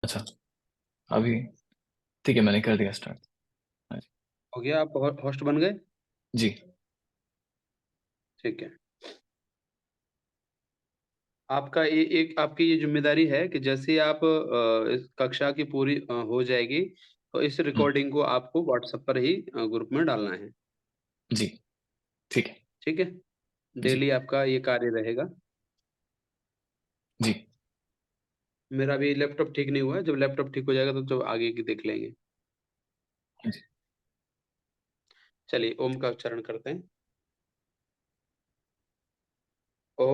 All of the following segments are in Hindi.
अच्छा, अभी ठीक है, मैंने कर दिया स्टार्ट। हाँ जी। हो गया? आप होस्ट बन गए? जी। ठीक है। आपका एक आपकी ये जिम्मेदारी है कि जैसे ही आप इस कक्षा की पूरी हो जाएगी, तो इस हम्म, रिकॉर्डिंग को आपको व्हाट्सएप पर ही ग्रुप में डालना है। जी, ठीक है। ठीक है? जी। डेली आपका ये कार्य रहेगा। जी। मेरा भी लैपटॉप ठीक नहीं हुआ है, जब लैपटॉप ठीक हो जाएगा तो आगे की देख लेंगे। जी। चलिए ओम का उच्चारण करते हैं। ओ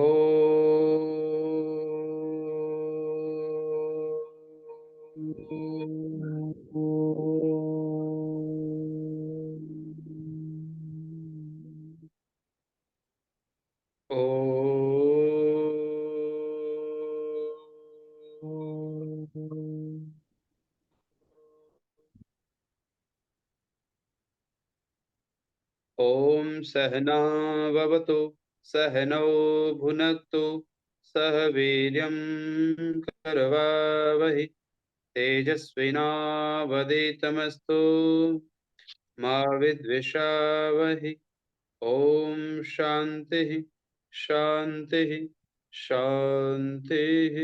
ॐ सहना भवतु सहनौ भुनक्तु सह वीर्यं करवावहै तेजस्विनावधीतमस्तु मा विद्विषावहै। ॐ शान्तिः शान्तिः शान्तिः।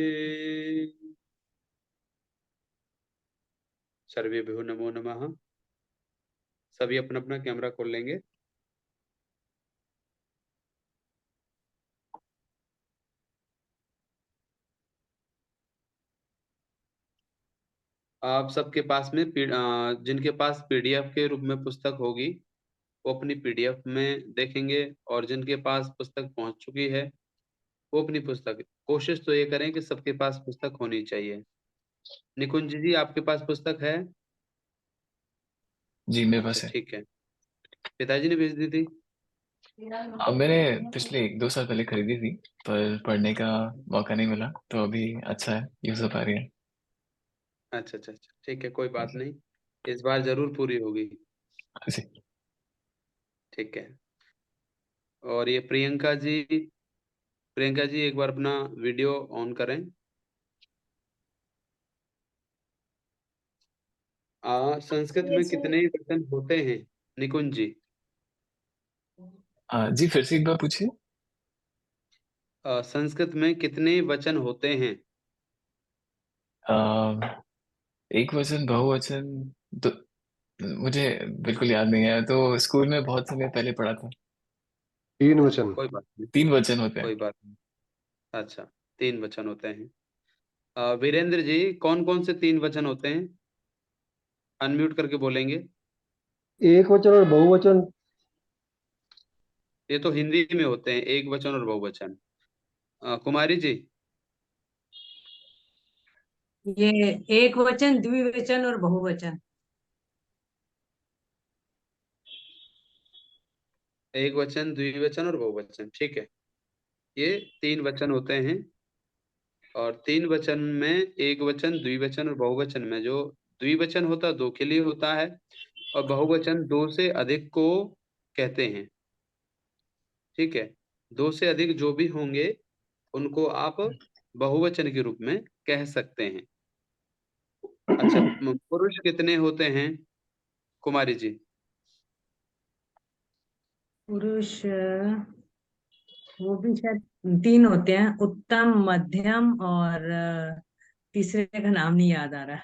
सर्वेभ्यो नमो नमः। सभी अपना-अपना कैमरा खोल लेंगे। आप सबके पास में जिनके पास पीडीएफ के रूप में पुस्तक होगी, वो अपनी पीडीएफ में देखेंगे, और जिनके पास पुस्तक पहुँच चुकी है, वो अपनी पुस्तक कोशिश तो ये करें कि सबके पास पुस्तक होनी चाहिए। निकुंज जी, आपके पास पुस्तक है? जी, मेरे अच्छा, पास है। ठीक है। पिताजी ने भेज दी थी? अब मैंने पिछले 1-2 साल पहले खरीदी थी, पर पढ़ने का मौका नहीं मिला, तो अभी अच्छा है, यूज हो पा रही है। अच्छा, अच्छा, अच्छा, ठीक है, कोई बात नहीं। इस बार ज़रूर पूरी होगी। जी। ठीक है। और ये प्रियंका जी एक बार अपना वीडियो ऑन करें। संस्कृत में कितने वचन होते हैं, निकुंज जी? जी, फिर से एक बार पूछिए। संस्कृत में कितने वचन होते हैं? आ, एक वचन, बहुवचन, तो मुझे बिल्कुल याद नहीं है, तो स्कूल में बहुत समय पहले पढ़ा था। 3 वचन। कोई बात नहीं, 3 वचन होते हैं। कोई बात नहीं। अच्छा, 3 वचन होते हैं। वीरेंद्र जी, कौन-कौन से 3 वचन होते हैं? अनम्यूट करके बोलेंगे। एक वचन और बहुवचन। ये तो हिंदी में होते हैं, एक वचन और बहुवचन। कुमारी जी? ये एक वचन, द्विवचन और बहुवचन। एक वचन, द्विवचन और बहुवचन, ठीक है। ये 3 वचन होते हैं, और 3 वचन में एक वचन, द्विवचन और बहुवचन में जो द्विवचन होता है 2 के लिए होता है, और बहुवचन 2 से अधिक को कहते हैं। ठीक है? 2 से अधिक जो भी होंगे, उनको आप बहुवचन के रूप में कह सकते हैं। अच्छा, पुरुष कितने होते हैं, कुमारी जी? पुरुष वो भी शायद 3 होते हैं, उत्तम, मध्यम और तीसरे का नाम नहीं याद आ रहा।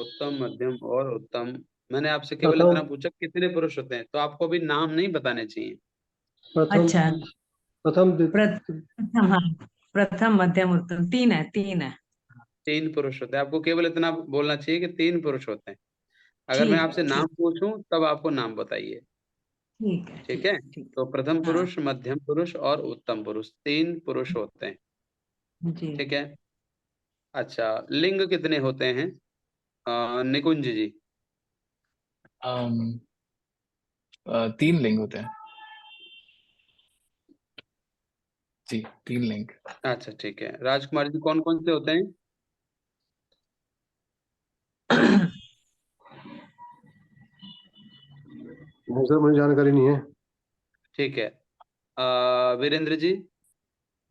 उत्तम, मध्यम और उत्तम। मैंने आपसे केवल प्रथम इतना पूछा कितने पुरुष होते हैं, तो आपको अभी नाम नहीं बताने चाहिए। प्रथम अच्छा, प्रथम प्रथम, हाँ, प्रथम, मध्यम, उत्तम, 3 है, 3 है। 3 पुरुष होते हैं, आपको केवल इतना बोलना चाहिए कि 3 पुरुष होते हैं। अगर मैं ठीक है, आपसे नाम ठीक, पूछूं तब आपको नाम बताइए। ठीक है, ठीक ठीक है? है, ठीक। तो प्रथम हाँ पुरुष, मध्यम पुरुष और उत्तम पुरुष, 3 पुरुष होते हैं। जी। ठीक है? अच्छा, लिंग कितने होते हैं, निकुंज जी? 3 लिंग होते हैं। जी, 3 लिंग। अच्छा, ठीक है। राजकुमार जी, कौन-कौन से होते हैं? नहीं सर, मुझे जानकारी नहीं है। ठीक है। वीरेंद्र जी?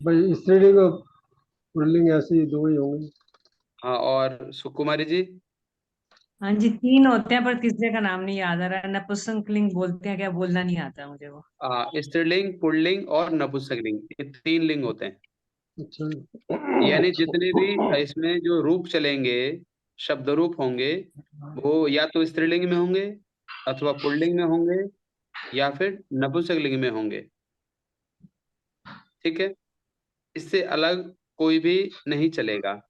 भाई स्त्रीलिंग और पुल्लिंग ऐसे ही 2 ही होंगे। हाँ, और सुकुमारी जी? हाँ जी, 3 होते हैं पर तीसरे का नाम नहीं याद आ रहा है। नपुंसकलिंग बोलते हैं क्या, बोलना नहीं आता मुझे वो। स्त्रीलिंग, पुल्लिंग और नपुंसकलिंग, ये 3 लिंग होते हैं। अच्छा। यानी जितने भी इसमें जो रूप चलेंगे, शब्द रूप होंगे, वो या तो स्त्रीलिंग में होंगे, अथवा पुल्लिंग में होंगे, या फिर नपुंसकलिंग में होंगे। ठीक है, इससे अलग कोई भी नहीं चलेगा।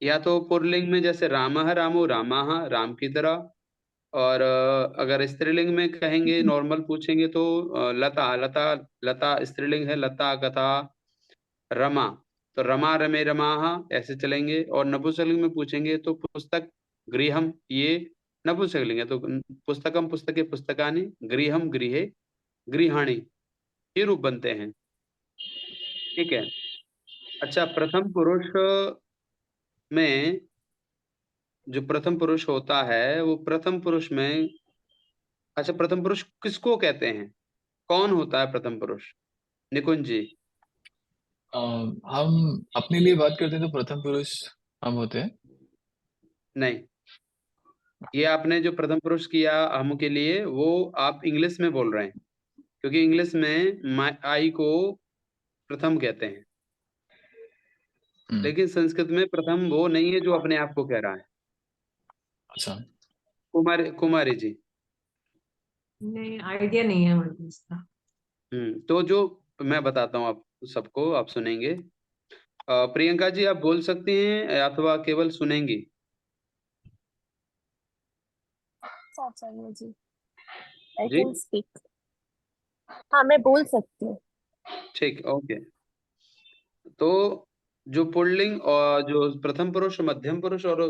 या तो पुल्लिंग में जैसे रामः रामो रामाः, राम की तरह। और अगर स्त्रीलिंग में कहेंगे, नॉर्मल पूछेंगे तो लता लता, लता स्त्रीलिंग है, लता कथा रमा, तो रमा रमे रमाः ऐसे चलेंगे। और नपुंसकलिंग में पूछेंगे तो पुस्तक गृहम, ये नपुंसकलिंग है, तो पुस्तकम पुस्तके पुस्तकानि, गृहम गृहे गृहाणि, ये रूप बनते हैं। ठीक है। अच्छा, प्रथम पुरुष में जो प्रथम पुरुष होता है, वो प्रथम पुरुष में, अच्छा, प्रथम पुरुष किसको कहते हैं? कौन होता है प्रथम पुरुष? निकुंज जी। हम अपने लिए बात करते हैं तो प्रथम पुरुष हम होते हैं। नहीं, ये आपने जो प्रथम पुरुष किया हम के लिए, वो आप इंग्लिश में बोल रहे हैं, क्योंकि इंग्लिश में आई को प्रथम कहते हैं, हम्म, लेकिन संस्कृत में प्रथम वो नहीं है जो अपने आप को कह रहा है। अच्छा। कुमारी जी। नहीं, आइडिया नहीं है मुझे इसका। तो जो मैं बताता हूँ आप सबको, आप सुनेंगे। प्रियंका जी, आप बोल सकती हैं अथवा केवल सुनेंगी? आचार्य जी, आई जी, कैन स्पीक। हाँ, मैं बोल सकती हूँ। ठीक, ओके। तो जो पुल्लिंग और जो प्रथम पुरुष, मध्यम पुरुष और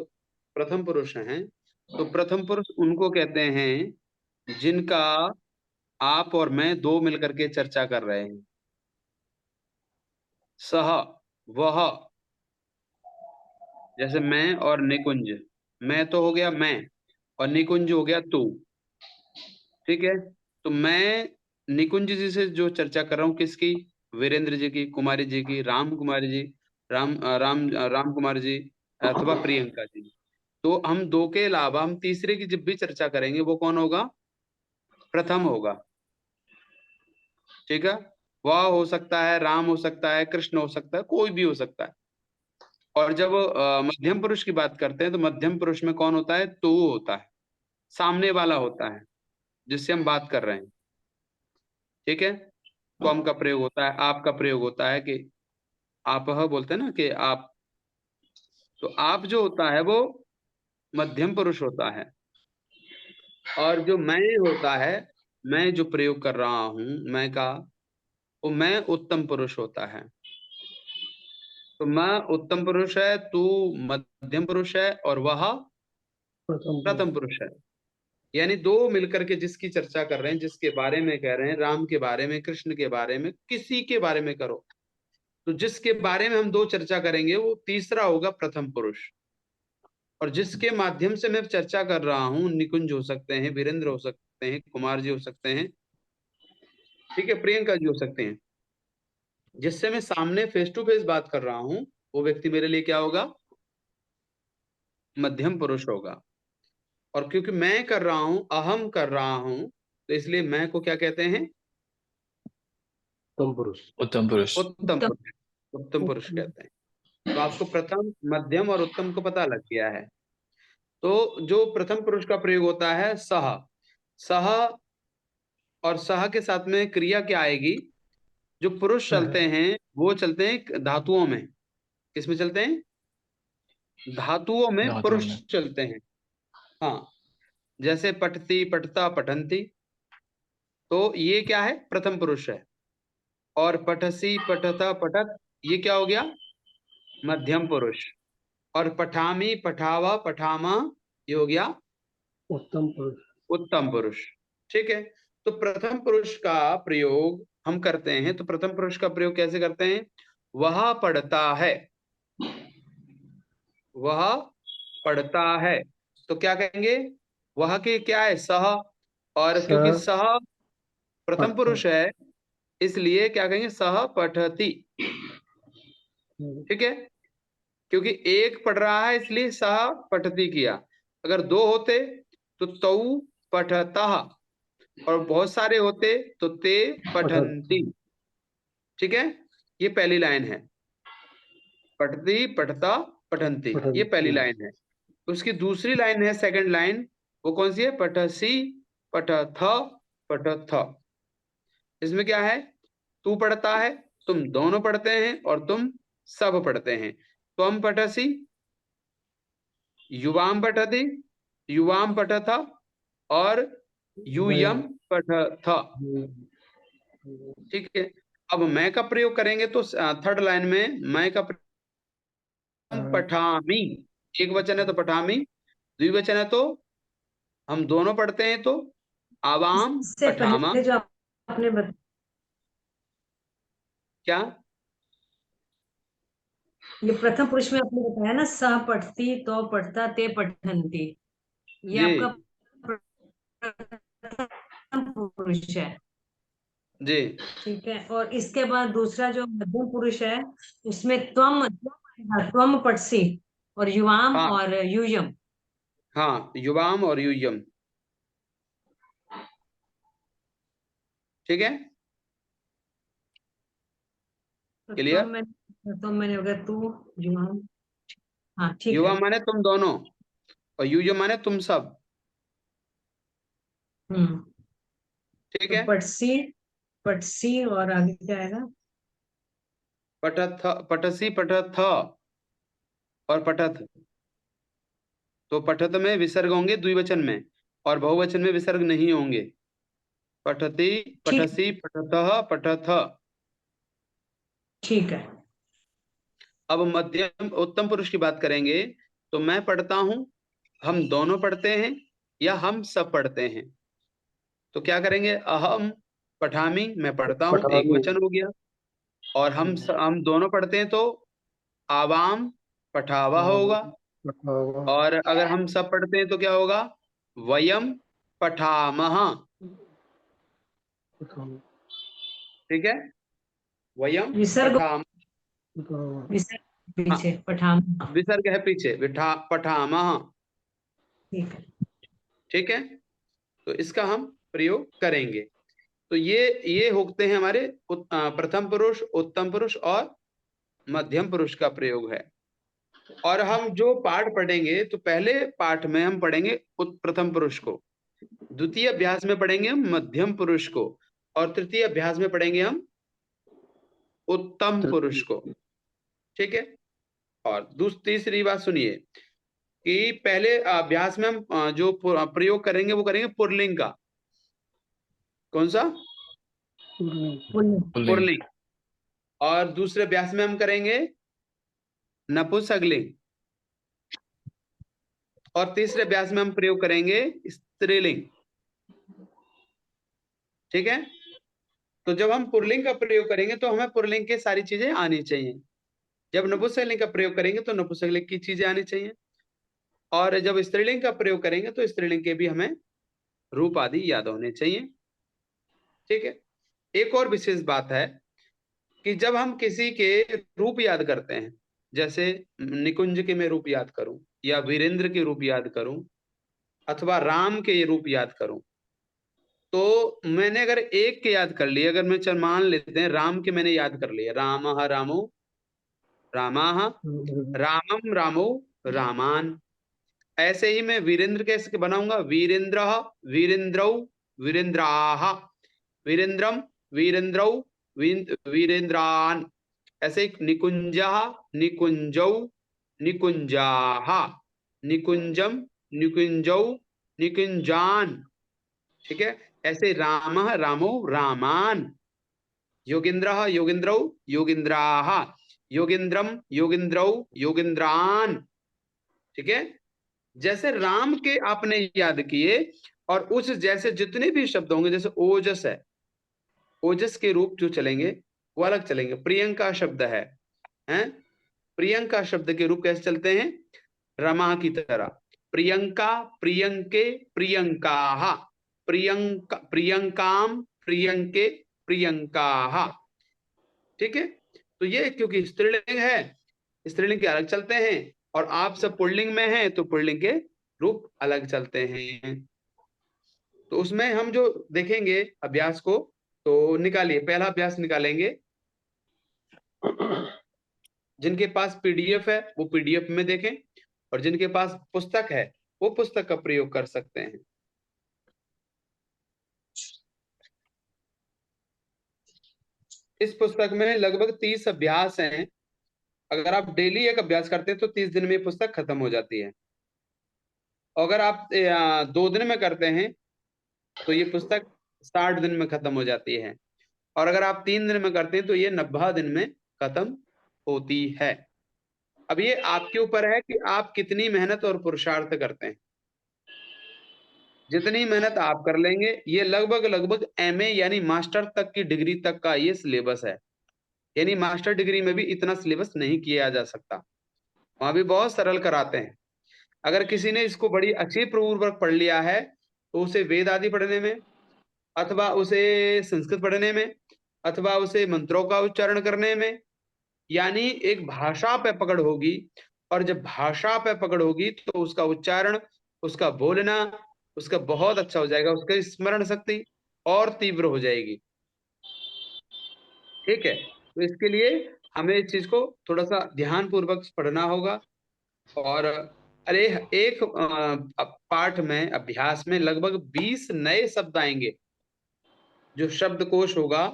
प्रथम पुरुष हैं, तो प्रथम पुरुष उनको कहते हैं जिनका आप और मैं दो मिलकर के चर्चा कर रहे हैं। सह, वह, जैसे मैं और निकुंज। मैं तो हो गया मैं, और निकुंज हो गया तू। ठीक है। तो मैं निकुंज जी से जो चर्चा कर रहा हूँ, किसकी? वीरेंद्र जी की, कुमारी जी की, राम कुमारी जी, राम कुमार जी, अथवा प्रियंका जी। तो हम दो के अलावा हम तीसरे की जब भी चर्चा करेंगे, वो कौन होगा? प्रथम होगा। ठीक है। वह हो सकता है, राम हो सकता है, कृष्ण हो सकता है, कोई भी हो सकता है। और जब मध्यम पुरुष की बात करते हैं, तो मध्यम पुरुष में कौन होता है? तू होता है, सामने वाला होता है जिससे हम बात कर रहे हैं। ठीक है। त्वम का प्रयोग होता है, आप का प्रयोग होता है, कि आप बोलते हैं ना, कि आप। तो आप जो होता है वो मध्यम पुरुष होता है। और जो मैं होता है, मैं जो प्रयोग कर रहा हूं, मैं का, वो मैं उत्तम पुरुष होता है। तो मैं उत्तम पुरुष है, तू मध्यम पुरुष है, और वह प्रथम प्रथम पुरुष। पुरुष है। यानी दो मिलकर के जिसकी चर्चा कर रहे हैं, जिसके बारे में कह रहे हैं, राम के बारे में, कृष्ण के बारे में, किसी के बारे में करो, तो जिसके बारे में हम दो चर्चा करेंगे, वो तीसरा होगा प्रथम पुरुष। और जिसके माध्यम से मैं चर्चा कर रहा हूँ, निकुंज हो सकते हैं, वीरेंद्र हो सकते हैं, कुमार जी हो सकते हैं, ठीक है, प्रियंका जी हो सकते हैं, जिससे मैं सामने फेस टू फेस बात कर रहा हूँ, वो व्यक्ति मेरे लिए क्या होगा? मध्यम पुरुष होगा। और क्योंकि मैं कर रहा हूं, अहम कर रहा हूं, तो इसलिए मैं को क्या कहते हैं? उत्तम पुरुष। उत्तम पुरुष। उत्तम उत्तम। पुरुष। उत्तम पुरुष उत्तम। कहते हैं। तो आपको प्रथम, मध्यम और उत्तम को पता लग गया है। तो जो प्रथम पुरुष का प्रयोग होता है, सह। सह, और सह के साथ में क्रिया क्या आएगी? जो पुरुष चलते हैं, वो चलते हैं धातुओं में। किसमें चलते हैं? धातुओं में धातुओं पुरुष में। चलते हैं। हाँ, जैसे पठती, पठता, पठंती, तो ये क्या है? प्रथम पुरुष है। और पठसी, पठता, पठत, ये क्या हो गया? मध्यम पुरुष। और पठामी, पठावा, पठामा, ये हो गया उत्तम पुरुष। उत्तम पुरुष। ठीक है। तो प्रथम पुरुष का प्रयोग हम करते हैं, तो प्रथम पुरुष का प्रयोग कैसे करते हैं? वह पढ़ता है, वह पढ़ता है, तो क्या कहेंगे? वह के क्या है? सह। और स क्योंकि सह प्रथम पठ। पुरुष है, इसलिए क्या कहेंगे? सह पठती। ठीक है। क्योंकि एक पढ़ रहा है इसलिए सह पठती किया। अगर दो होते तो तौ पठतः, और बहुत सारे होते तो ते पठन्ति। ठीक है, ये पहली लाइन है, पठती पठता पठन्ति, ये पहली लाइन है। उसकी दूसरी लाइन है, सेकंड लाइन, वो कौन सी है? पठसी पठथ पठथ। इसमें क्या है? तू पढ़ता है, तुम दोनों पढ़ते हैं, और तुम सब पढ़ते हैं। त्वम पठसी, युवाम पठति, युवाम पठथ, और यूयम पठथ। ठीक है, अब मैं का प्रयोग करेंगे तो थर्ड लाइन में मैं का प्रयोग पठामी, एक वचन है तो पठामी, द्विवचन है तो हम दोनों पढ़ते हैं तो आवाम इससे पठामा। पहले जो आपने क्या? ये प्रथम पुरुष में आपने बताया ना, स पठती, तो पठता, ते पठन्ति, ये जी आपका प्रथम पुरुष है। जी ठीक है, और इसके बाद दूसरा जो मध्यम पुरुष है, उसमें त्वम पठसी और युवाम हाँ और यूयम। हाँ, युवाम और यूयम। ठीक है, तो क्लियर? मैंने अगर तू, युवाम, हाँ ठीक युवा है। माने तुम दोनों, और यूयम माने तुम सब। हम्म। ठीक तो है, पठसी और आगे क्या आएगा? पठथ पठसी पठथ और पठथ। तो पठत में विसर्ग होंगे द्विवचन में, और बहुवचन में विसर्ग नहीं होंगे। पठती ठीक, पठसी पठतः पठथ। ठीक है। अब मध्यम उत्तम पुरुष की बात करेंगे तो मैं पढ़ता हूं, हम दोनों पढ़ते हैं, या हम सब पढ़ते हैं। तो क्या करेंगे? अहम पठामी, मैं पढ़ता हूं, एक पठामी। वचन हो गया। और हम दोनों पढ़ते हैं तो आवाम पठावा होगा। पठावा। और अगर हम सब पढ़ते हैं तो क्या होगा? वयम पठामह। पठावा। ठीक है, वयम विसर्ग, पठाम। पठावा। विसर्ग हाँ, पीछे पठाम। विसर्ग है पीछे, पठामह। ठीक है। ठीक है, तो इसका हम प्रयोग करेंगे। तो ये होते हैं हमारे प्रथम पुरुष, उत्तम पुरुष और मध्यम पुरुष का प्रयोग है। और हम जो पाठ पढ़ेंगे तो पहले पाठ में हम पढ़ेंगे प्रथम पुरुष को, द्वितीय अभ्यास में पढ़ेंगे हम मध्यम पुरुष को, और तृतीय अभ्यास में पढ़ेंगे हम उत्तम पुरुष को। ठीक है, और तीसरी बात सुनिए कि पहले अभ्यास में हम जो प्रयोग करेंगे वो करेंगे पुल्लिंग का। कौन सा? पुल्लिंग। पुल्लिंग। पुल्लिंग। और दूसरे अभ्यास में हम करेंगे नपुंसकलिंग। और तीसरे अभ्यास में हम प्रयोग करेंगे स्त्रीलिंग। ठीक है, तो जब हम पुल्लिंग का प्रयोग करेंगे तो हमें पुल्लिंग की सारी चीजें आनी चाहिए। जब नपुंसकलिंग का प्रयोग करेंगे तो नपुंसकलिंग की चीजें आनी चाहिए। और जब स्त्रीलिंग का प्रयोग करेंगे तो स्त्रीलिंग के भी हमें रूप आदि याद होने चाहिए। ठीक है, एक और विशेष बात है कि जब हम किसी के रूप याद करते हैं, जैसे निकुंज के मैं रूप याद करूं, या वीरेंद्र के रूप याद करूं, अथवा राम के रूप याद करूं, तो मैंने अगर एक के याद कर लिए, अगर मैं चल मान लेते हैं राम के मैंने याद कर लिया, रामः रामो रामाः, रामम रामो रामान। ऐसे ही मैं वीरेंद्र कैसे बनाऊंगा? वीरेंद्र वीरेंद्रौ वीरेंद्राः, वीरेंद्रम वीरेंद्रौ वीरेंद्रान। ऐसे ही निकुंजः निकुंजौ निकुंजाः, निकुंजम निकुंजौ निकुंजान। ठीक है, ऐसे रामः रामो रामान, योगेंद्रः योगेंद्रौ योगेंद्राः, योगेंद्रम योगेंद्रौ योगेंद्रान। ठीक है, जैसे राम के आपने याद किए, और उस जैसे जितने भी शब्द होंगे, जैसे ओजस है, ओजस के रूप जो चलेंगे वो अलग चलेंगे। प्रियंका शब्द है, हैं? प्रियंका शब्द के रूप कैसे चलते हैं? रमा की तरह। प्रियंका प्रियंके प्रियंकाः, प्रियंका प्रियंकाम प्रियंके प्रियंकाः। ठीक है, तो ये क्योंकि स्त्रीलिंग है स्त्रीलिंग के अलग चलते हैं, और आप सब पुल्लिंग में हैं तो पुल्लिंग के रूप अलग चलते हैं। तो उसमें हम जो देखेंगे अभ्यास को, तो निकालिए, पहला अभ्यास निकालेंगे। जिनके पास पीडीएफ है वो पीडीएफ में देखें, और जिनके पास पुस्तक है वो पुस्तक का प्रयोग कर सकते हैं। इस पुस्तक में लगभग 30 अभ्यास हैं। अगर आप डेली एक अभ्यास करते हैं तो 30 दिन में ये पुस्तक खत्म हो जाती है। अगर आप 2 दिन में करते हैं तो ये पुस्तक 60 दिन में खत्म हो जाती है, और अगर आप 3 दिन में करते हैं तो ये 90 दिन में खत्म होती है। अब ये आपके ऊपर है कि आप कितनी मेहनत और पुरुषार्थ करते हैं। जितनी मेहनत आप कर लेंगे, ये लगभग एमए यानी मास्टर तक की डिग्री तक का ये सिलेबस है। यानी मास्टर डिग्री में भी इतना सिलेबस नहीं किया जा सकता, वहां भी बहुत सरल कराते हैं। अगर किसी ने इसको बड़ी अच्छी पूर्वक पढ़ लिया है तो उसे वेद आदि पढ़ने में, अथवा उसे संस्कृत पढ़ने में, अथवा उसे मंत्रों का उच्चारण करने में, यानी एक भाषा पे पकड़ होगी। और जब भाषा पे पकड़ होगी तो उसका उच्चारण, उसका बोलना, उसका बहुत अच्छा हो जाएगा, उसकी स्मरण शक्ति और तीव्र हो जाएगी। ठीक है, तो इसके लिए हमें इस चीज को थोड़ा सा ध्यान पूर्वक पढ़ना होगा। और अरे एक पाठ में, अभ्यास में लगभग 20 नए शब्द आएंगे। जो शब्दकोश होगा,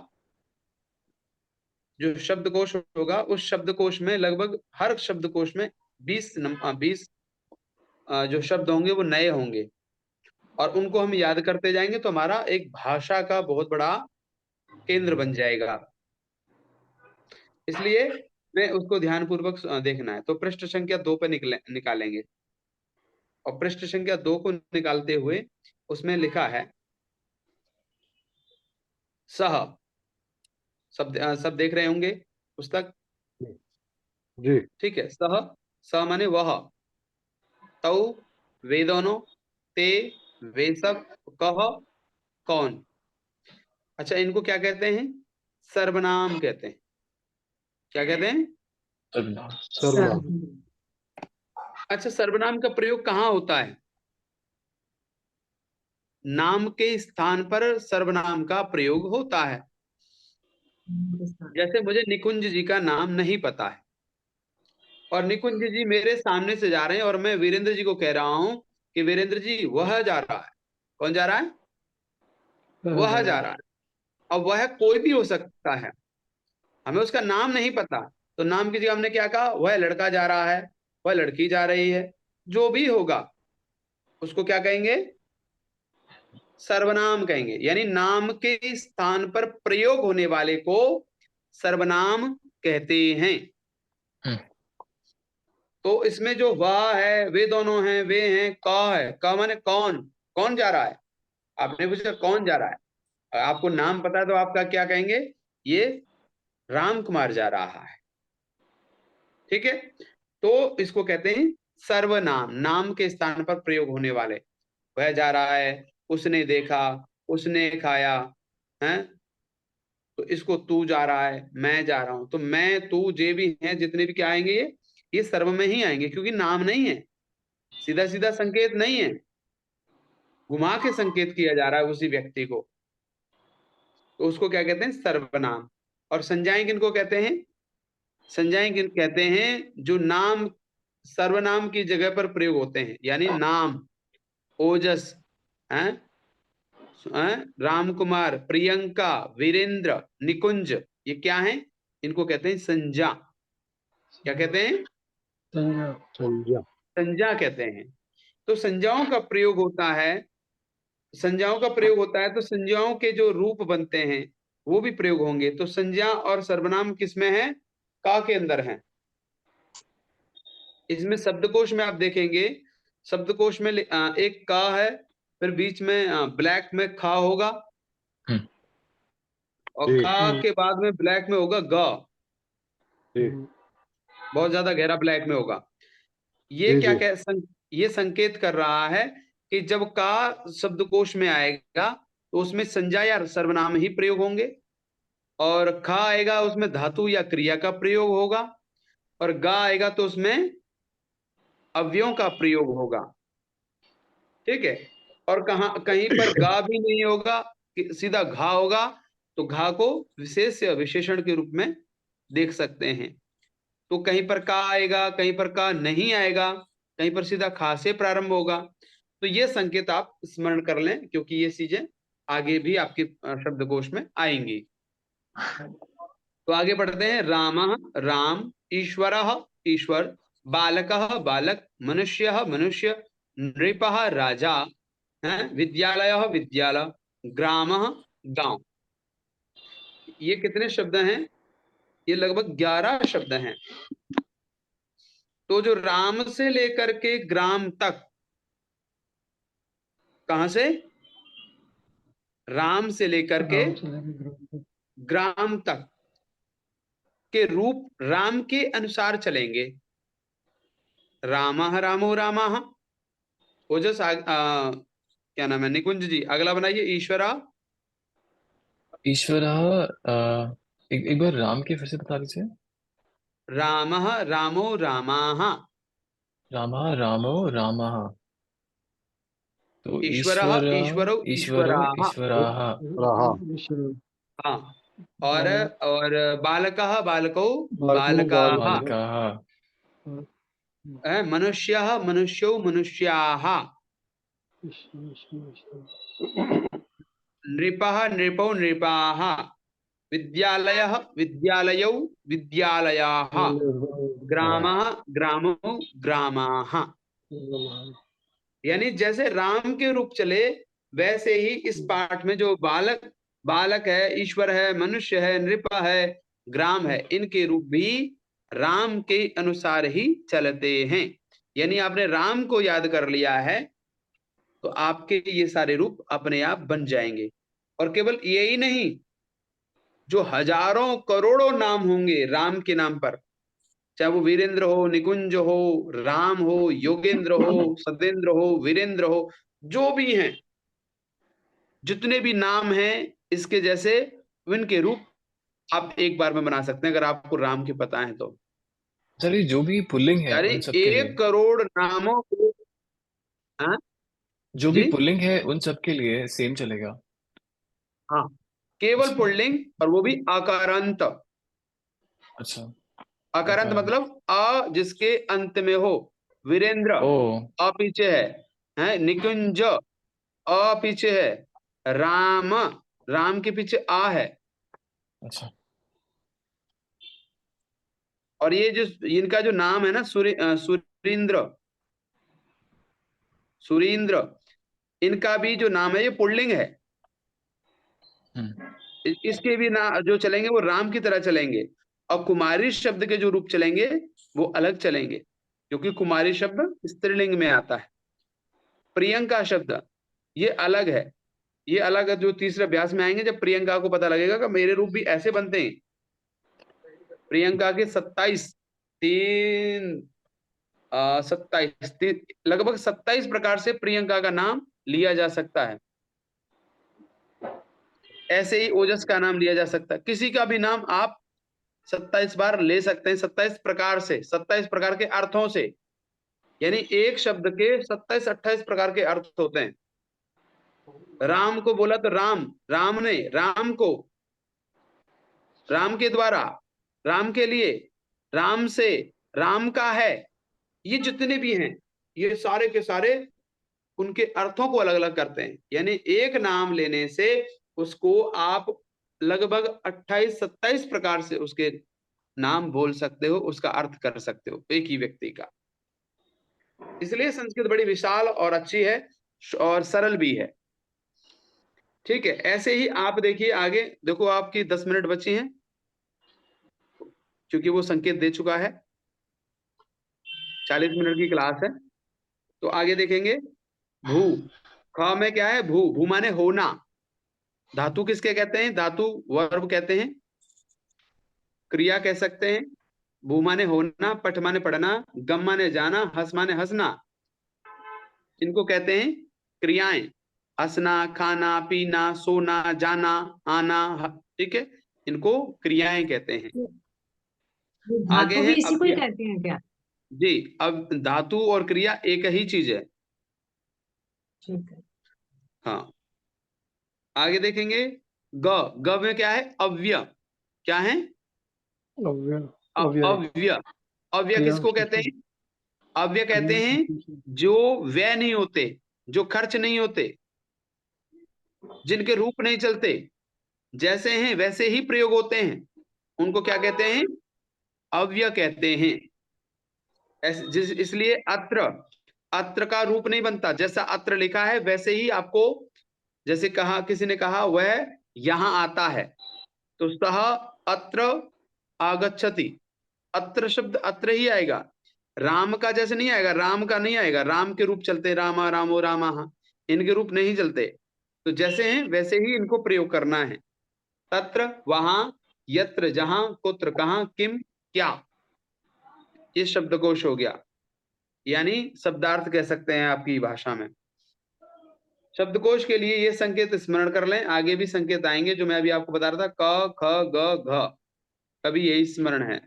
उस शब्दकोश में लगभग हर शब्दकोश में 20 जो शब्द होंगे वो नए होंगे, और उनको हम याद करते जाएंगे तो हमारा एक भाषा का बहुत बड़ा केंद्र बन जाएगा। इसलिए मैं उसको ध्यानपूर्वक देखना है। तो पृष्ठ संख्या 2 पे निकालेंगे, और पृष्ठ संख्या 2 को निकालते हुए उसमें लिखा है सह। सब देख रहे होंगे पुस्तक? जी। ठीक है, सह माने वह, तौ वे दोनों, ते वे सब, कह कौन। अच्छा, इनको क्या कहते हैं? सर्वनाम कहते हैं। क्या कहते हैं? सर्वनाम। सर्वनाम। अच्छा, सर्वनाम का प्रयोग कहाँ होता है? नाम के स्थान पर सर्वनाम का प्रयोग होता है। जैसे मुझे निकुंज जी का नाम नहीं पता है, और निकुंज जी मेरे सामने से जा रहे हैं, और मैं वीरेंद्र जी को कह रहा हूं कि वीरेंद्र जी वह जा रहा है। कौन जा रहा है? वह जा रहा है। अब वह कोई भी हो सकता है, हमें उसका नाम नहीं पता, तो नाम की जगह हमने क्या कहा? वह लड़का जा रहा है, वह लड़की जा रही है, जो भी होगा उसको क्या कहेंगे? सर्वनाम कहेंगे। यानी नाम के स्थान पर प्रयोग होने वाले को सर्वनाम कहते हैं। हम्म। तो इसमें जो वह है, वे दोनों हैं, वे हैं, क है। क माने कौन, कौन जा रहा है। आपने पूछा कौन जा रहा है, आपको नाम पता है तो आपका क्या कहेंगे? ये राम कुमार जा रहा है। ठीक है, तो इसको कहते हैं सर्वनाम, नाम के स्थान पर प्रयोग होने वाले। वह जा रहा है, उसने देखा, उसने खाया है, तो इसको तू जा रहा है, मैं जा रहा हूं, तो मैं तू जे भी हैं, जितने भी क्या आएंगे, ये सर्व में ही आएंगे, क्योंकि नाम नहीं है, सीधा सीधा संकेत नहीं है, घुमा के संकेत किया जा रहा है उसी व्यक्ति को, तो उसको क्या कहते हैं? सर्वनाम। और संज्ञाएं किनको कहते हैं? संज्ञाएं किन कहते हैं? जो नाम सर्वनाम की जगह पर प्रयोग होते हैं। यानी नाम, ओजस, हैं, राम कुमार, प्रियंका, वीरेंद्र, निकुंज, ये क्या है? इनको कहते हैं संज्ञा। क्या कहते हैं? संज्ञा। संज्ञा। संज्ञा कहते हैं। तो संज्ञाओं का प्रयोग होता है, संज्ञाओं का प्रयोग होता है, तो संज्ञाओं के जो रूप बनते हैं वो भी प्रयोग होंगे। तो संज्ञा और सर्वनाम किसमें है? का के अंदर है। इसमें शब्दकोश में आप देखेंगे, शब्दकोश में एक का है, फिर बीच में ब्लैक में खा होगा, हम्म। और जी। खा के बाद में ब्लैक में होगा ग, जी। बहुत ज्यादा गहरा ब्लैक में होगा। ये जी। क्या जी। ये संकेत कर रहा है कि जब का शब्दकोश में आएगा तो उसमें संज्ञा या सर्वनाम ही प्रयोग होंगे, और खा आएगा उसमें धातु या क्रिया का प्रयोग होगा, और गा आएगा तो उसमें अव्ययों का प्रयोग होगा, ठीक है। और कहीं पर गा भी नहीं होगा, सीधा घा होगा, तो घा को विशेष या विशेषण के रूप में देख सकते हैं। तो कहीं पर का आएगा, कहीं पर का नहीं आएगा, कहीं पर सीधा खा से प्रारंभ होगा। तो ये संकेत आप स्मरण कर लें, क्योंकि ये चीजें आगे भी आपके शब्दकोश में आएंगी। तो आगे बढ़ते हैं। रामः राम, ईश्वरः ईश्वर, बालकः बालक, मनुष्यः मनुष्य, नृपः राजा, है विद्यालयः विद्यालय, ग्रामः गांव। ये कितने शब्द हैं? ये लगभग 11 शब्द हैं। तो जो राम से लेकर के ग्राम तक, कहां से? राम से लेकर के ग्राम तक के रूप राम के अनुसार चलेंगे। रामः रामो रामः। ओजस क्या नाम है? निकुंज जी अगला बनाइए। ईश्वरा। ईश्वरः एक बार राम के फिर से बता दीजिए। रामः रामो रामाः। रामः रामो रामः। तो ईश्वरः ईश्वर ईश्वरो ईश्वरो ईश्वराः। ईश्वराः। रहा हाँ। और बालकः बालको बालको बालकाः। बालकाः। मनुष्यः मनुष्यो मनुष्याः। नृपः नृपौ नृपाः। विद्यालयः विद्यालयौ विद्यालयाः। ग्रामः ग्रामौ ग्रामाः। यानी जैसे राम के रूप चले, वैसे ही इस पाठ में जो बालक बालक है, ईश्वर है, मनुष्य है, नृप है, ग्राम है, इनके रूप भी राम के अनुसार ही चलते हैं। यानी आपने राम को याद कर लिया है तो आपके ये सारे रूप अपने आप बन जाएंगे। और केवल यही नहीं, जो हजारों करोड़ों नाम होंगे राम के नाम पर, चाहे वो वीरेंद्र हो, निकुंज हो, राम हो, योगेंद्र हो, सतेंद्र हो, वीरेंद्र हो, जो भी हैं, जितने भी नाम हैं इसके जैसे, इनके रूप आप एक बार में बना सकते हैं अगर आपको राम के पता है तो। चलिए, जो भी पुल्लिंग है यानी उन सब के लिए, 1 करोड़ नामों को। हाँ जो भी जी, पुल्लिंग है उन सब के लिए सेम चलेगा। हाँ, केवल अच्छा। पुल्लिंग, और वो भी आकारांत। अच्छा। आकारांत आकार। मतलब अ जिसके अंत में हो। वीरेंद्र ओ। अ पीछे है, निकुंज अ पीछे है, राम राम के पीछे आ है। अच्छा। और ये जो इनका जो नाम है ना, सुरेंद्र, सुरेंद्र, इनका भी जो नाम है ये पुल्लिंग है। हम्म। इसके भी ना जो चलेंगे वो राम की तरह चलेंगे। और कुमारी शब्द के जो रूप चलेंगे वो अलग चलेंगे, क्योंकि कुमारी शब्द स्त्रीलिंग में आता है। प्रियंका शब्द ये अलग है। ये अलग है, जो तीसरे अभ्यास में आएंगे, जब प्रियंका को पता लगेगा कि मेरे रूप भी ऐसे बनते हैं। प्रियंका के 27 तीन 27 लगभग 27 प्रकार से प्रियंका का नाम लिया जा सकता है। ऐसे ही ओजस का नाम लिया जा सकता है। किसी का भी नाम आप 27 बार ले सकते हैं, 27 प्रकार से, 27 प्रकार के अर्थों से। यानी एक शब्द के 27-28 प्रकार के अर्थ होते हैं। राम को बोला तो राम, राम ने, राम को, राम के द्वारा, राम के लिए, राम से, राम का है, ये जितने भी हैं ये सारे के सारे उनके अर्थों को अलग अलग करते हैं। यानी एक नाम लेने से उसको आप लगभग 28-27 प्रकार से उसके नाम बोल सकते हो, उसका अर्थ कर सकते हो एक ही व्यक्ति का। इसलिए संस्कृत बड़ी विशाल और अच्छी है और सरल भी है। ठीक है, ऐसे ही आप देखिए आगे। देखो आपकी 10 मिनट बची हैं, क्योंकि वो संकेत दे चुका है। 40 मिनट की क्लास है। तो आगे देखेंगे। भू, ख में क्या है? भू, भू माने होना। धातु किसके कहते हैं? धातु वर्ब कहते हैं, क्रिया कह सकते हैं। भू माने होना, पठ माने पढ़ना, गम माने जाना, हस माने हंसना, इनको कहते हैं क्रियाएं। हंसना, खाना, पीना, सोना, जाना, आना, ठीक है, इनको क्रियाएं कहते हैं। ये आगे धातु है भी इसी को ही अव्यय। कहते हैं क्या? जी, अब धातु और क्रिया एक ही चीज है। ठीक है। हाँ, आगे देखेंगे। ग, ग में क्या है? अव्यय। क्या है? अव्यय। अव्यय। अव्यय। अव्यय क्रिया किसको कहते विशेषण। हैं? अव्यय कहते क्रिया हैं विशेषण। जो व्यय नहीं होते, जो खर्च नहीं होते, जिनके रूप नहीं चलते, जैसे हैं वैसे ही प्रयोग होते हैं, उनको क्या कहते हैं? अव्यय कहते हैं। इसलिए अत्र, अत्र का रूप नहीं बनता, जैसा अत्र लिखा है वैसे ही आपको, जैसे कहा, किसी ने कहा वह यहां आता है, तो सह अत्र आगच्छति, अत्र शब्द अत्र ही आएगा। राम का जैसे नहीं आएगा, राम का नहीं आएगा, राम के रूप चलते, रामा रामो रामा, इनके रूप नहीं चलते। तो जैसे हैं वैसे ही इनको प्रयोग करना है। तत्र वहां, यत्र जहां, कुत्र कहां, किम क्या, ये शब्दकोश हो गया, यानी शब्दार्थ कह सकते हैं आपकी भाषा में। शब्दकोश के लिए ये संकेत स्मरण कर लें, आगे भी संकेत आएंगे जो मैं अभी आपको बता रहा था, क ख ग घ, कभी यही स्मरण है।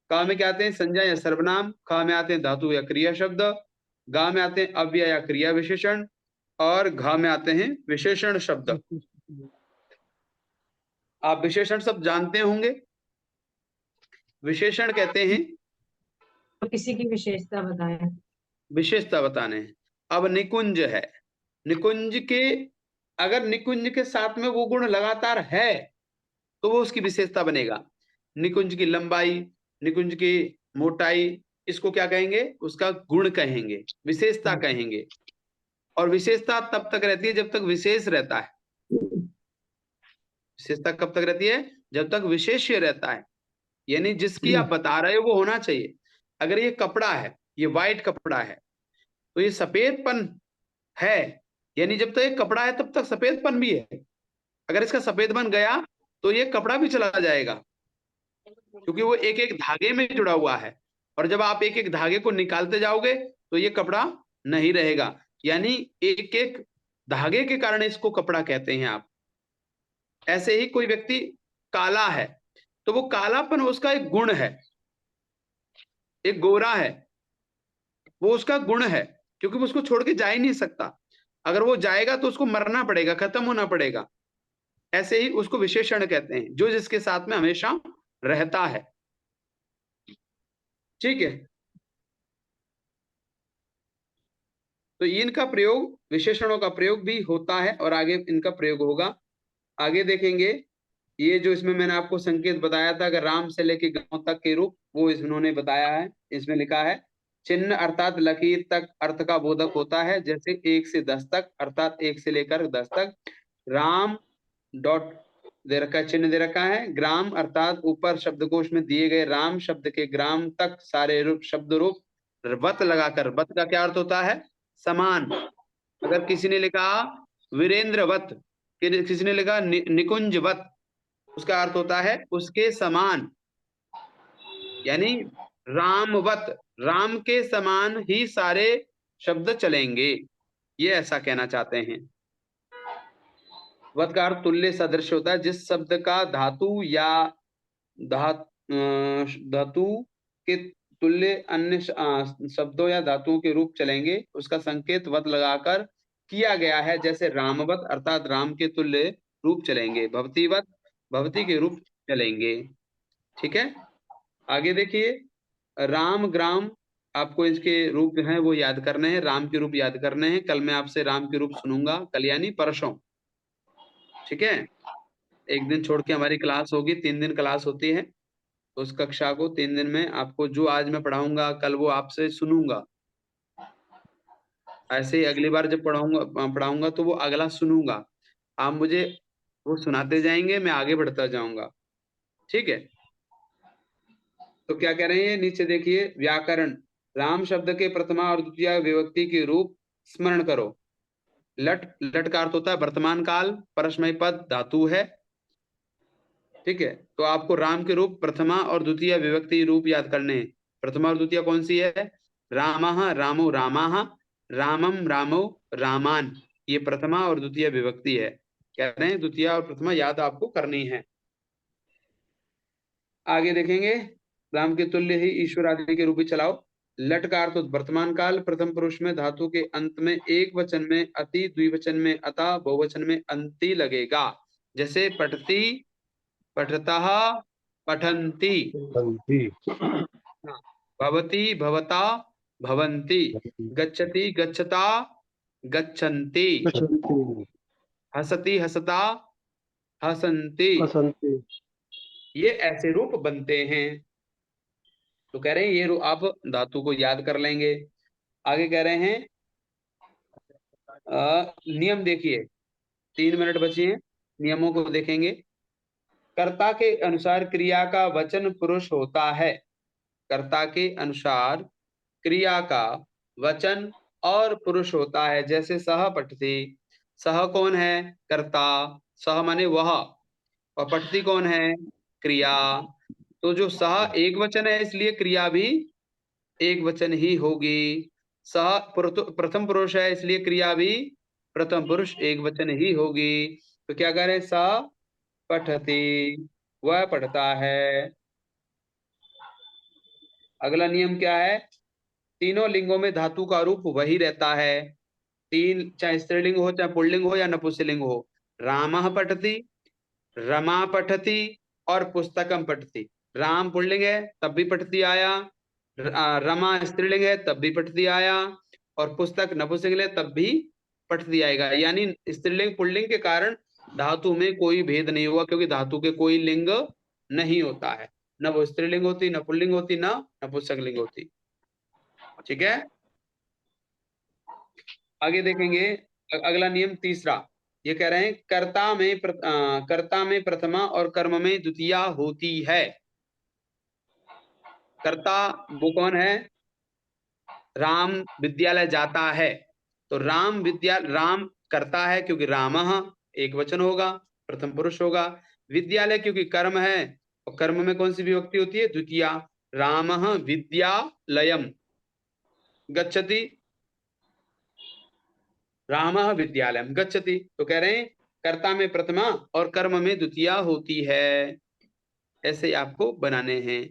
क में क्या आते हैं? संज्ञा या सर्वनाम। ख में आते हैं धातु या क्रिया शब्द। ग में आते हैं अव्यय या क्रिया विशेषण। और घ में आते हैं विशेषण शब्द। आप विशेषण शब्द जानते होंगे। विशेषण कहते हैं, तो किसी की विशेषता बताएं। विशेषता बताने हैं। अब निकुंज है, निकुंज के, अगर निकुंज के साथ में वो गुण लगातार है तो वो उसकी विशेषता बनेगा। निकुंज की लंबाई, निकुंज की मोटाई, इसको क्या कहेंगे? उसका गुण कहेंगे, विशेषता कहेंगे। और विशेषता तब तक रहती है जब तक विशेष रहता है। विशेषता कब तक रहती है? जब तक विशेष्य रहता है, यानी जिसकी आप बता रहे हो वो होना चाहिए। अगर ये कपड़ा है, ये व्हाइट कपड़ा है, तो ये सफेदपन है, यानी जब तक ये कपड़ा है तब तक सफेदपन भी है। अगर इसका सफेदपन गया तो ये कपड़ा भी चला जाएगा, क्योंकि वो एक एक धागे में जुड़ा हुआ है। और जब आप एक एक धागे को निकालते जाओगे तो ये कपड़ा नहीं रहेगा, यानी एक एक धागे के कारण इसको कपड़ा कहते हैं आप। ऐसे ही कोई व्यक्ति काला है तो वो कालापन उसका एक गुण है। एक गोरा है, वो उसका गुण है, क्योंकि वो उसको छोड़ के जा ही नहीं सकता। अगर वो जाएगा तो उसको मरना पड़ेगा, खत्म होना पड़ेगा। ऐसे ही उसको विशेषण कहते हैं, जो जिसके साथ में हमेशा रहता है। ठीक है, तो इनका प्रयोग, विशेषणों का प्रयोग भी होता है और आगे इनका प्रयोग होगा। आगे देखेंगे, ये जो इसमें मैंने आपको संकेत बताया था, अगर राम से लेके गांव तक के रूप, वो इन्होंने बताया है। इसमें लिखा है चिन्ह अर्थात लकीर तक अर्थ का बोधक होता है, जैसे 1 से 10 तक, अर्थात 1 से लेकर 10 तक। राम डॉट दे रखा है, चिन्ह दे रखा है। ग्राम अर्थात ऊपर शब्दकोश में दिए गए राम शब्द के ग्राम तक सारे रूप, शब्द रूप। वत लगाकर, वत का क्या अर्थ होता है? समान। अगर किसी ने लिखा वीरेंद्रवत, किसी ने लिखा निकुंजवत, उसका अर्थ होता है उसके समान, यानी रामवत, राम के समान ही सारे शब्द चलेंगे, ये ऐसा कहना चाहते हैं। वत का अर्थ तुल्य सदृश होता है, जिस शब्द का धातु या धातु के तुल्य अन्य शब्दों या धातुओं के रूप चलेंगे, उसका संकेत वत लगाकर किया गया है। जैसे रामवत अर्थात राम के तुल्य रूप चलेंगे, भवतीवत भवती के रूप चलेंगे। ठीक है, आगे देखिए। राम ग्राम, आपको इसके रूप हैं वो याद करने हैं, राम के रूप याद करने हैं। कल मैं आपसे राम के रूप सुनूंगा, कल यानी परसों। ठीक है, एक दिन छोड़ के हमारी क्लास होगी, 3 दिन क्लास होती है। उस कक्षा को 3 दिन में आपको जो आज मैं पढ़ाऊंगा कल वो आपसे सुनूंगा। ऐसे ही अगली बार जब पढ़ाऊंगा तो वो अगला सुनूंगा, आप मुझे वो सुनाते जाएंगे, मैं आगे बढ़ता जाऊंगा। ठीक है, तो क्या कह रहे हैं नीचे देखिए। व्याकरण, राम शब्द के प्रथमा और द्वितीय विभक्ति के रूप स्मरण करो। लट, लट का अर्थ होता है वर्तमान काल, परस्मय पद धातु है। ठीक है, तो आपको राम के रूप प्रथमा और द्वितीय विभक्ति रूप याद करने हैं। प्रथमा और द्वितीय कौन सी है? रामः रामो रामाः, रामम रामो रामान, ये प्रथमा और द्वितीय विभक्ति है। कह रहे हैं द्वितीय और प्रथमा याद आपको करनी है। आगे देखेंगे, राम के तुल्य ही ईश्वर आदि के रूप ही चलाओ। लट का अर्थ वर्तमान काल, प्रथम पुरुष में धातु के अंत में एक वचन में अति, द्विवचन में अता, बहुवचन में अंति लगेगा। जैसे पठती, पठतः, पठन्ति, बंती भवति, भवता, भवन्ति, गच्छति, गच्छता, गच्छन्ति, बसंती हसति, हसता, हसन्ति। बसंती ये ऐसे रूप बनते हैं। तो कह रहे हैं ये रूप आप धातु को याद कर लेंगे। आगे कह रहे हैं नियम देखिए, 3 मिनट बचे हैं, नियमों को देखेंगे। कर्ता के अनुसार क्रिया का वचन पुरुष होता है। कर्ता के अनुसार क्रिया का वचन और पुरुष होता है। जैसे सह पठती, सह कौन है? कर्ता, सह माने वह, और पठती कौन है? क्रिया। तो जो सह एक वचन है इसलिए क्रिया भी एक वचन ही होगी। सह प्रथम पुरुष है इसलिए क्रिया भी प्रथम पुरुष एक वचन ही होगी। तो क्या कह रहे हैं? सह पठती, वह पढ़ता है। अगला नियम क्या है? तीनों लिंगों में धातु का रूप वही रहता है। तीन, चाहे स्त्रीलिंग हो, चाहे पुल्लिंग हो या नपुंसकलिंग हो। रामः पठति, रमा पठति और पुस्तकम पठति। राम पुल्लिंग है तब भी पठति आया, रमा स्त्रीलिंग है तब भी पठति आया, और पुस्तक नपुंसकलिंग है तब भी पठति आएगा। यानी स्त्रीलिंग पुल्लिंग के कारण धातु में कोई भेद नहीं हुआ, क्योंकि धातु के कोई लिंग नहीं होता है। न वो स्त्रीलिंग होती, न पुल्लिंग होती, न नपुंसकलिंग होती। ठीक है, आगे देखेंगे। अगला नियम तीसरा, ये कह रहे हैं कर्ता में प्रथमा और कर्म में द्वितीया होती है। कर्ता वो कौन है? राम विद्यालय जाता है, तो राम करता है क्योंकि रामः एक वचन होगा, प्रथम पुरुष होगा। विद्यालय क्योंकि कर्म है, और कर्म में कौन सी विभक्ति होती है? द्वितीया। रामः विद्यालयम गच्छति, रामः विद्यालयम गच्छति। तो कह रहे हैं कर्ता में प्रथमा और कर्म में द्वितीया होती है। ऐसे आपको बनाने हैं।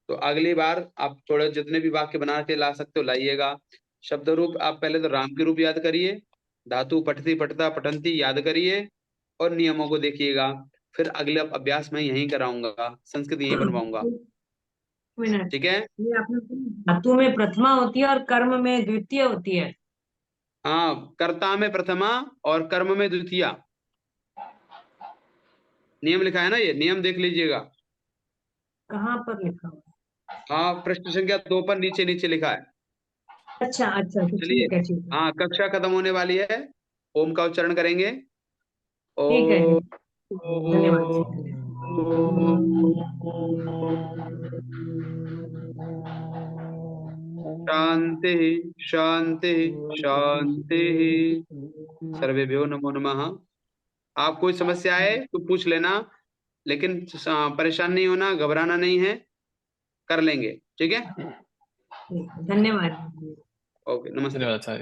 तो अगली बार आप थोड़े जितने भी वाक्य बना के ला सकते हो लाइएगा। शब्द रूप आप पहले तो राम के रूप याद करिए, धातु पठती, पठता, पठंती याद करिए, और नियमों को देखिएगा। फिर अगले अभ्यास में यहीं कराऊंगा, संस्कृत यहीं बनवाऊंगा। मिनट, ठीक है, ये आपने धातु में प्रथमा होती है और कर्म में द्वितीय होती है। हाँ, कर्ता में प्रथमा और कर्म में द्वितीया। नियम लिखा है ना, ये नियम देख लीजिएगा। कहाँ पर लिखा हुआ है? हाँ, पृष्ठ संख्या 2 पर नीचे नीचे लिखा है। अच्छा अच्छा, तो चलिए, ठीक है ठीक है हाँ, कक्षा खत्म होने वाली है। ओम का उच्चारण करेंगे। ठीक है। ओ धन्यवाद जी, धन्यवाद। शांति शांति शांति। सर्वेभ्यो नमो नमः। आप कोई समस्या है तो पूछ लेना, लेकिन परेशान नहीं होना, घबराना नहीं है, कर लेंगे। ठीक है, ठीक है, धन्यवाद। ओके, नमस्ते। धन्यवाद सारी।